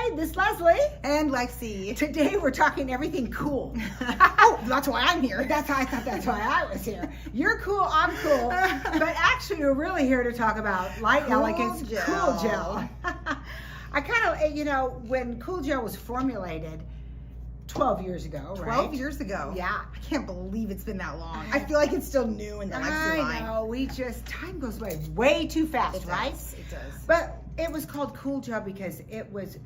Hi, this is Leslie. And Lexy. Today we're talking everything cool. Oh, that's why I'm here. That's why I thought that's why I was here. You're cool, I'm cool. But actually we're really here to talk about Light Elegance Cool Gel. I kind of, when Cool Gel was formulated 12 years ago, right? 12 years ago. Yeah. I can't believe it's been that long. I feel like it's still new in the Lexy line. I know, time goes by way too fast, right? It does. But it was called Cool Gel because it was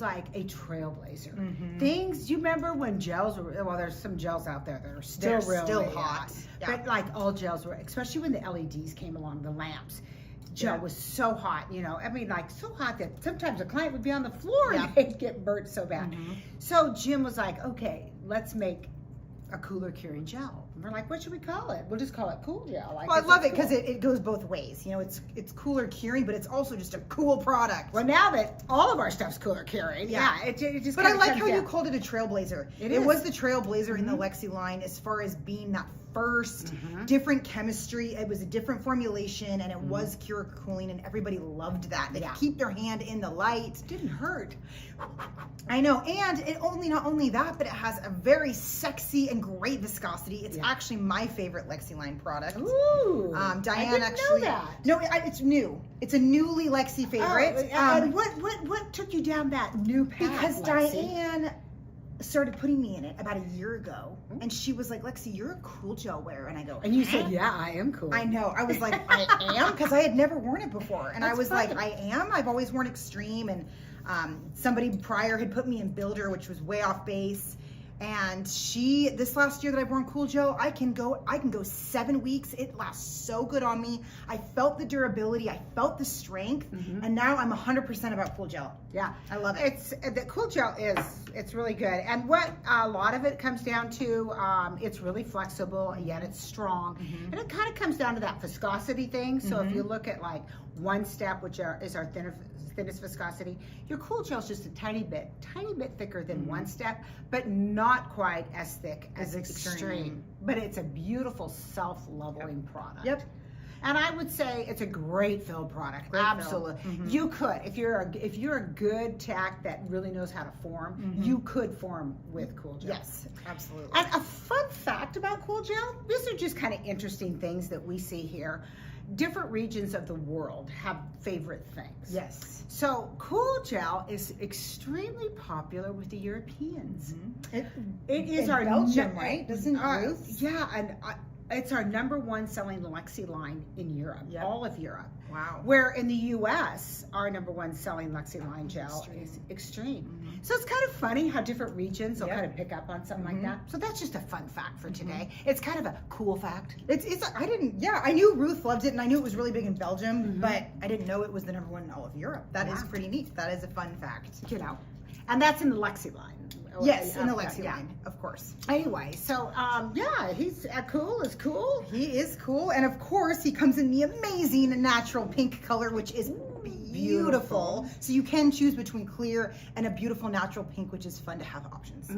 like a trailblazer. Things, you remember when gels were, well, there's some gels out there that are still hot. Yeah. But like all gels were, especially when the LEDs came along, the lamps. Gel was so hot, I mean, like so hot that sometimes a client would be on the floor and they'd get burnt so bad. So Jim was like, okay, let's make a cooler curing gel. And we're like, what should we call it? We'll just call it Cool Gel. Well, I love it because it goes both ways. It's cooler curing, but it's also just a cool product. Well, now that all of our stuff's cooler curing, it just. But I like how you called it a trailblazer. It was the trailblazer in the Lexy line as far as being that first different chemistry. It was a different formulation, and it was cure cooling, and everybody loved that. They could keep their hand in the light. It didn't hurt. I know, and not only that, but it has a very sexy and great viscosity. It's actually my favorite Lexy line product. Ooh, Diane know that. No, it's new. It's a newly Lexy favorite. And what took you down that new path? Because Lexy? Diane started putting me in it about a year ago, and she was like, Lexy, you're a Cool Gel wearer. And I go, and you said, yeah, I am cool. I know. I was like, I am, because I had never worn it before. And I was like, I am. I've always worn Extreme, and somebody prior had put me in Builder, which was way off base. And this last year that I've worn Cool Gel, I can go 7 weeks. It lasts so good on me. I felt the durability, I felt the strength, and now I'm 100% about Cool Gel. Yeah, I love it. The Cool Gel it's really good. And what a lot of it comes down to, it's really flexible, yet it's strong. And it kind of comes down to that viscosity thing. So if you look at like One Step, which is our thinnest viscosity, your Cool Gel is just a tiny bit thicker than One Step, but not quite as thick as Extreme. But it's a beautiful self-leveling product. Yep. And I would say it's a great fill product. Absolutely. You could, if you're a good tech that really knows how to form, you could form with Cool Gel. Yes, absolutely. And a fun fact about Cool Gel, these are just kind of interesting things that we see here. Different regions of the world have favorite things. Yes. So Cool Gel is extremely popular with the Europeans. It is in our Belgium, right? Doesn't Ruth? Yeah, and it's our #1 selling Lexy line in Europe, all of Europe. Wow. Where in the U.S., our #1 selling Lexy line gel is Extreme. So it's kind of funny how different regions will kind of pick up on something like that. So that's just a fun fact for today. It's kind of a cool fact. I knew Ruth loved it, and I knew it was really big in Belgium, but I didn't know it was the #1 in all of Europe. That is pretty neat. That is a fun fact. And that's in the Lexy line. Yes, in the Lexy line, of course. Anyway, so he's cool is cool. He is cool, and of course he comes in the amazing natural pink color, which is beautiful. So you can choose between clear and a beautiful natural pink, which is fun to have options.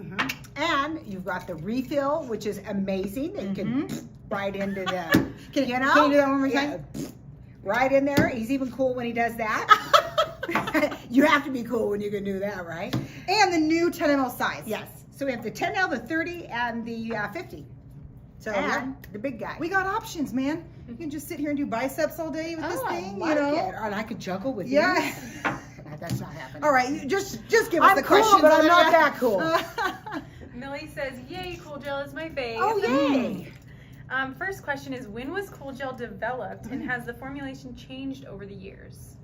And you've got the refill, which is amazing. That you can right into the, Can you do that one more time? Right in there. He's even cool when he does that. You have to be cool when you can do that, right? And the new 10 ml size. Yes. So we have the 10L, the 30, and the 50. So and the big guy. We got options, man. You can just sit here and do biceps all day with this thing. I like it. And I could juggle with you. That's not happening. All right, you just give us the cool, questions. But I'm not that cool. Millie says, "Yay, Cool Gel is my fave." Oh, yay! First question is, when was Cool Gel developed, and has the formulation changed over the years?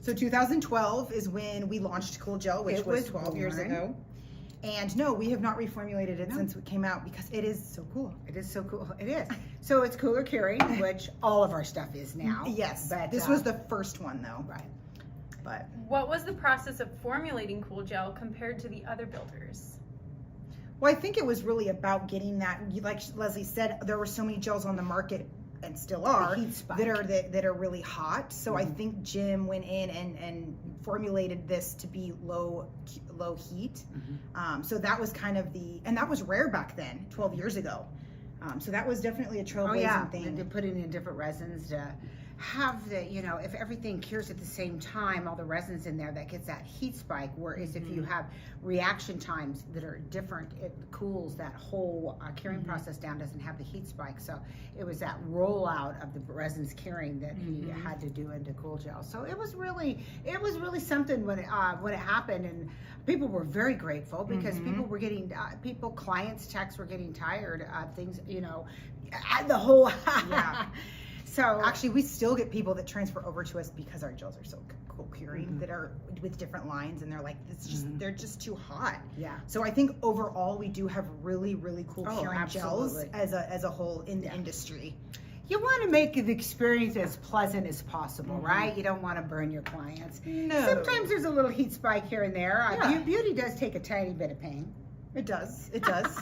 So 2012 is when we launched Cool Gel, which was 12 years ago. And no, we have not reformulated it since it came out because it is so cool. It is so cool. It is. So it's cooler curing, which all of our stuff is now. Yes, but this was the first one though. Right. But what was the process of formulating Cool Gel compared to the other builders? Well, I think it was really about getting that, like Leslie said, there were so many gels on the market and still are that are really hot. So I think Jim went in and formulated this to be low heat. So that was kind of and that was rare back then, 12 years ago. So that was definitely a trailblazing thing. To put it in different resins have the, you know, if everything cures at the same time, all the resins in there, that gets that heat spike. Whereas if you have reaction times that are different, it cools that whole curing process down, doesn't have the heat spike. So it was that rollout of the resins curing that he had to do into Cool Gel. So it was really something when it happened, and people were very grateful because people were getting, clients' texts were getting tired of things, you know, the whole, So actually, we still get people that transfer over to us because our gels are so cool curing, that are with different lines, and they're like, it's just they're just too hot. Yeah. So I think overall we do have really cool curing gels absolutely. as a whole in the industry. you want to make the experience as pleasant as possible, right? You don't want to burn your clients. No. Sometimes there's a little heat spike here and there. Yeah. Beauty does take a tiny bit of pain. It does. It does.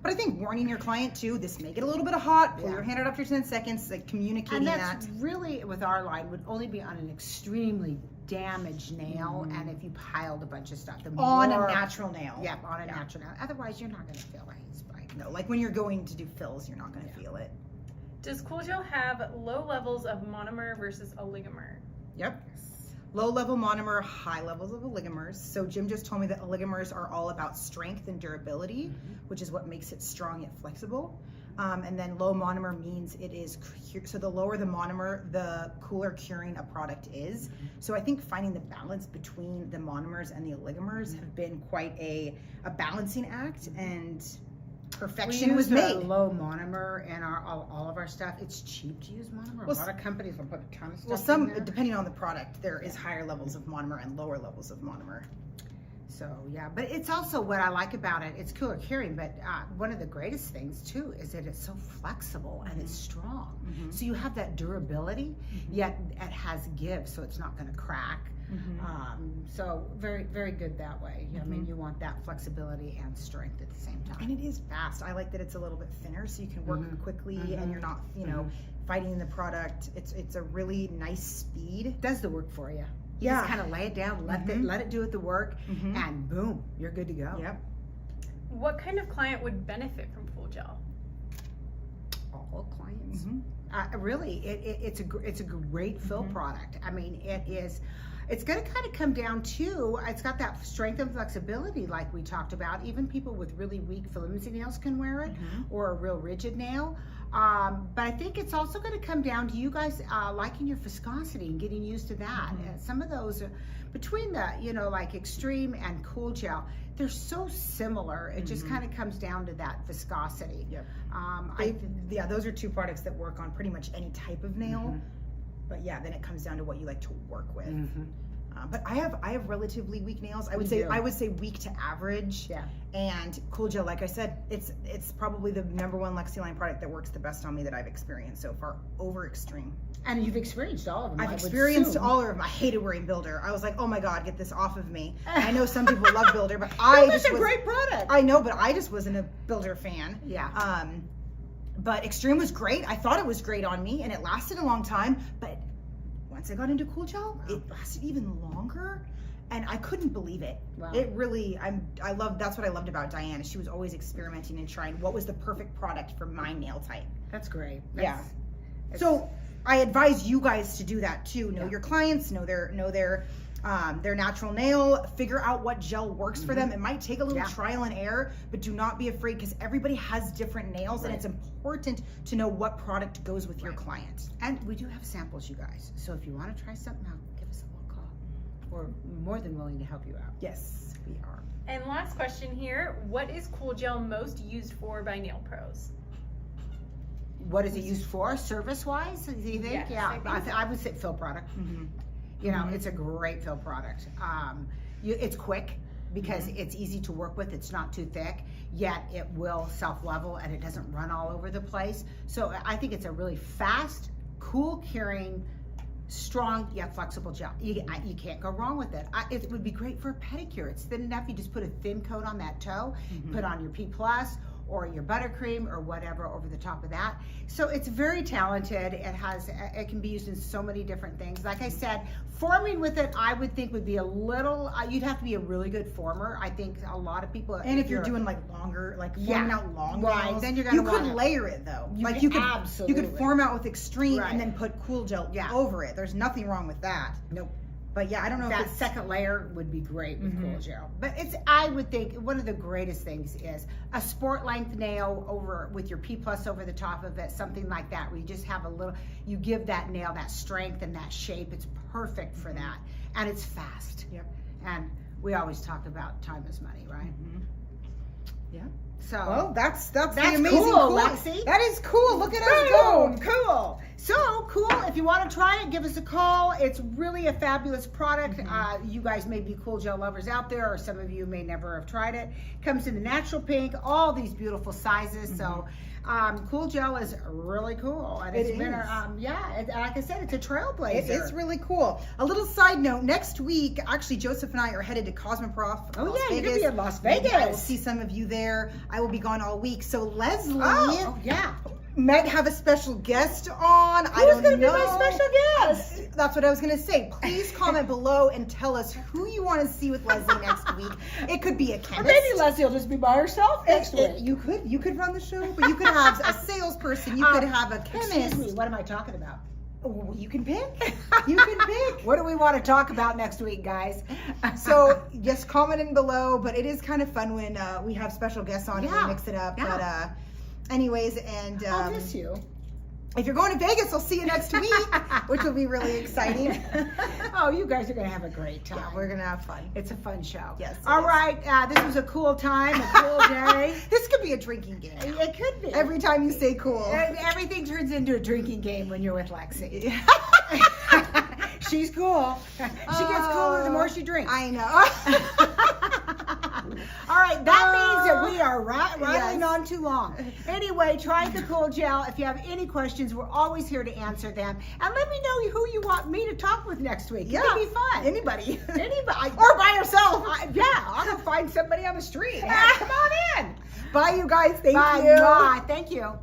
But I think warning your client too, this may get a little bit of hot, pull your hand out after 10 seconds, like communicating and that's that. really, with our line, would only be on an extremely damaged nail, and if you piled a bunch of stuff. On a natural nail. Yeah, on a natural nail. Otherwise, you're not going to feel a heat spike. No, like when you're going to do fills, you're not going to feel it. Does Cool Gel have low levels of monomer versus oligomer? Yep. Low level monomer, high levels of oligomers. So Jim just told me that oligomers are all about strength and durability, which is what makes it strong yet flexible. And then low monomer means it is, so the lower the monomer, the cooler curing a product is. So I think finding the balance between the monomers and the oligomers have been quite a balancing act, and perfection was made. Low monomer in all of our stuff. It's cheap to use monomer. Well, a lot of companies will put a ton of stuff Well, some, in there. depending on the product, there is higher levels of monomer and lower levels of monomer. So yeah, but it's also what I like about it. It's cooler curing, but one of the greatest things too is that it's so flexible and it's strong. So you have that durability, yet it has give, so it's not going to crack. So very, very good that way. I mean, you want that flexibility and strength at the same time. And it is fast. I like that it's a little bit thinner, so you can work quickly, and you're not, you know, fighting the product. It's a really nice speed. It does the work for you. You Yeah. just kind of lay it down, let it do it the work, and boom, you're good to go. Yep. What kind of client would benefit from Cool Gel? All clients. Really, it's a great fill product. I mean, it's going to kind of come down to, it's got that strength and flexibility like we talked about. Even people with really weak flimsy nails can wear it, or a real rigid nail. But I think it's also going to come down to you guys liking your viscosity and getting used to that. Some of those, between the, you know, like Extreme and Cool Gel, they're so similar. It just kind of comes down to that viscosity. Yep. Yeah, those are two products that work on pretty much any type of nail. But yeah, then it comes down to what you like to work with. But I have relatively weak nails. I would say weak to average. Yeah. And Cool Gel, like I said, it's probably the #1 Lexy Line product that works the best on me that I've experienced so far over Extreme. And you've experienced all of them. I've experienced all of them. I hated wearing Builder. I was like, oh my God, get this off of me. I know some people love Builder, but It's a great product. I know, but I just wasn't a Builder fan. Yeah. But Extreme was great. I thought it was great on me, and it lasted a long time. But once I got into Cool Gel, it lasted even longer, and I couldn't believe it. Wow. It really, that's what I loved about Diane. She was always experimenting and trying what was the perfect product for my nail type. That's great. So I advise you guys to do that too. Know your clients, know their natural nail, figure out what gel works for them. It might take a little trial and error, but do not be afraid, because everybody has different nails, and it's important to know what product goes with your client. And we do have samples, you guys. So if you want to try something out, give us a little call. We're more than willing to help you out. Yes, we are. And last question here, what is Cool Gel most used for by nail pros? What is it used for, service-wise, do you think? Yes, I would say fill product. You know, it's a great fill product. It's quick because it's easy to work with. It's not too thick, yet it will self-level and it doesn't run all over the place. So I think it's a really fast, cool curing, strong yet flexible gel. You can't go wrong with it. It would be great for a pedicure. It's thin enough. You just put a thin coat on that toe, put on your P+, or your buttercream or whatever over the top of that. So it's very talented. It can be used in so many different things. Like I said, forming with it, I would think would be a little, you'd have to be a really good former. I think a lot of people. And if you're doing like longer, like forming out long nails, then you're gonna you could wanna, layer it though. You like could, absolutely. You could form out with extreme Right. and then put cool gel over it. There's nothing wrong with that. Nope. But yeah, I don't know That if it's second layer would be great with cool gel. But I would think one of the greatest things is a sport length nail over with your P plus over the top of it, something like that, where you just have a little, you give that nail that strength and that shape. It's perfect for that. And it's fast. Yep. And we always talk about time is money, right? Yeah. So Well, that's the that's amazing cool, cool. Lexy. That is cool. Look at us go. Cool. So cool. If you want to try it, give us a call. It's really a fabulous product. You guys may be cool gel lovers out there, or some of you may never have tried it. Comes in the natural pink, all these beautiful sizes. So cool gel is really cool. And it's been, like I said, it's a trailblazer. It is really cool. A little side note, next week, actually, Joseph and I are headed to Cosmoprof. Oh, Las yeah, you're Vegas. going to be in Las Maybe I will Vegas. see some of you there. I will be gone all week. So Lezlie yeah. might have a special guest on. I Who's don't going to be know. my special guest? That's what I was going to say. Please comment below and tell us who you want to see with Lezlie next week. It could be a Or chemist. maybe Leslie will just be by herself next week. You could run the show, but you could have a salesperson. You could have a chemist. Excuse me, what am I talking about? Oh, you can pick. You can pick. What do we want to talk about next week, guys? So just comment in below, but it is kind of fun when we have special guests on and we mix it up. Yeah. But anyways, and I'll miss you. if you're going to Vegas, I'll see you next week, which will be really exciting. Oh, you guys are going to have a great time. Yeah, we're going to have fun. It's a fun show. Yes, it All is. right. This was a cool time, a cool day. This could be a drinking game. It could be. Every time you say cool. Everything turns into a drinking game when you're with Lexy. She's cool. She gets cooler the more she drinks. I know. All right, that means that we are rattling Yes. on too long. Anyway, try the cool gel. If you have any questions, we're always here to answer them. And let me know who you want me to talk with next week. Yeah. It'll be fun. Anybody. Anybody. Or by yourself. Yeah, I'll go find somebody on the street. Come on in. Bye, you guys. Thank Bye. you. Bye. Thank you.